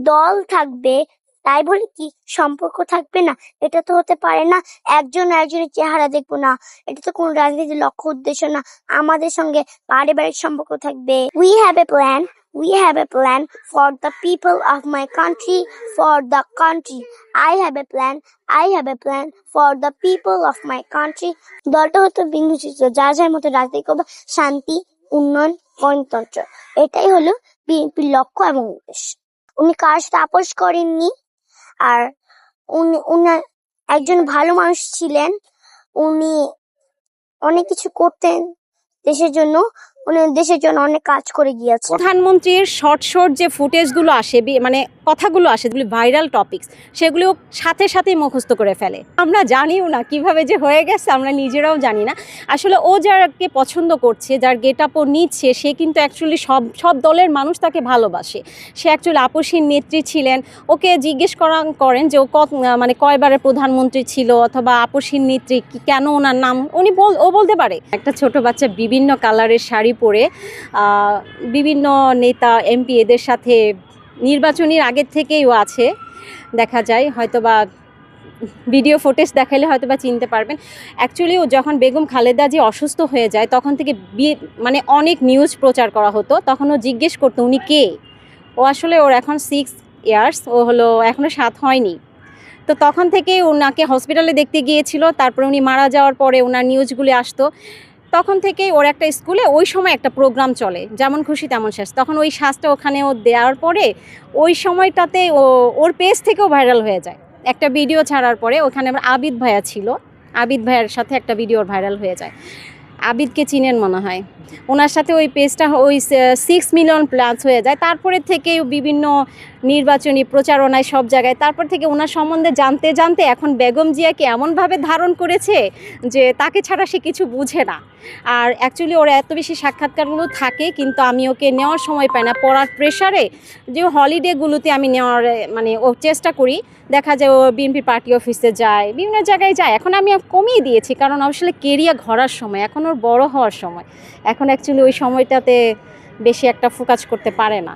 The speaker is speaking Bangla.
দল থাকবে তাই বলে কি সম্পর্ক থাকবে না? এটা তো হতে পারে না। একজন আরেকজনের চেহারা দেখবো না, এটা তো কোনো রাজনীতির লক্ষ্য উদ্দেশ্য না। আমাদের সঙ্গে পারিবারিক সম্পর্ক থাকবে। We have a plan for the people of my country, for the country. I have a plan for the people of my country. দলটা হতো বিন্দু চিত্র, যার যার মতো রাজনীতি করবে, শান্তি, উন্নয়ন, গণতন্ত্র, এটাই হলো বিএনপির লক্ষ্য এবং উদ্দেশ্য। উনি কার সাথে আপোষ করেননি, আর উনি একজন ভালো মানুষ ছিলেন। উনি অনেক কিছু করতেন দেশের জন্য, উনি দেশের জন্য অনেক কাজ করে গিয়েছেন। প্রধানমন্ত্রীর শর্ট যে ফুটেজগুলো আসে, মানে কথাগুলো আসে, যেগুলি ভাইরাল টপিকস, সেগুলো সাথে সাথেই মুখস্থ করে ফেলে। আমরা জানিও না কিভাবে যে হয়ে গেছে, আমরা নিজেরাও জানি না। আসলে ও যাকে পছন্দ করছে, যার গেট আপ ও নিচ্ছে, সে কিন্তু অ্যাকচুয়ালি সব দলের মানুষ তাকে ভালোবাসে। সে অ্যাকচুয়ালি আপসীর নেত্রী ছিলেন। ওকে জিজ্ঞেস করেন যে ও মানে কয়বারের প্রধানমন্ত্রী ছিল, অথবা আপসীর নেত্রী, কেন ওনার নাম ও বলতে পারে। একটা ছোট বাচ্চা বিভিন্ন কালারের শাড়ি পরে বিভিন্ন নেতা এমপি এদের সাথে নির্বাচনের আগের থেকেই ও আছে, দেখা যায়। হয়তোবা ভিডিও ফুটেজ দেখাইলে হয়তোবা চিনতে পারবেন। অ্যাকচুয়ালি ও যখন বেগম খালেদা জি অসুস্থ হয়ে যায়, তখন থেকে মানে অনেক নিউজ প্রচার করা হতো। তখন ও জিজ্ঞেস করতো উনি কে। ও আসলে ওর এখন 6 ইয়ার্স, ও হলো এখনও 7 হয়নি। তো তখন থেকে ওনাকে হসপিটালে দেখতে গিয়েছিল। তারপরে উনি মারা যাওয়ার পরে ওনার নিউজগুলি আসতো। তখন থেকেই ওর একটা স্কুলে ওই সময় একটা প্রোগ্রাম চলে, যেমন খুশি তেমন সাজ। তখন ওই সাজটা ওখানে ও দেওয়ার পরে ওই সময়টাতে ওর পেজ থেকেও ভাইরাল হয়ে যায়। একটা ভিডিও ছাড়ার পরে ওখানে আমার আবিদ ভাইয়া ছিল, আবিদ ভাইয়ার সাথে একটা ভিডিও ভাইরাল হয়ে যায়। আবিদকে চিনেন মনে হয়। ওনার সাথে ওই পেজটা 6 মিলিয়ন প্লাস হয়ে যায়। তারপরে থেকে বিভিন্ন নির্বাচনী প্রচারণায় সব জায়গায়, তারপর থেকে ওনার সম্বন্ধে জানতে জানতে এখন বেগম জিয়াকে এমনভাবে ধারণ করেছে যে তাকে ছাড়া সে কিছু বুঝে না। আর অ্যাকচুয়ালি ওর এত বেশি সাক্ষাৎকারগুলো থাকে, কিন্তু আমি ওকে নেওয়ার সময় পাই না, পড়ার প্রেশারে। যে হলিডেগুলোতে আমি নেওয়ার মানে ও চেষ্টা করি। দেখা যায় ও বিএনপি পার্টি অফিসে যায়, বিভিন্ন জায়গায় যায়। এখন আমি কমিয়ে দিয়েছি, কারণ আসলে কেরিয়ার ঘরার সময়, এখন ওর বড় হওয়ার সময়। এখন অ্যাকচুয়ালি ওই সময়টাতে বেশি একটা ফোকাস করতে পারে না।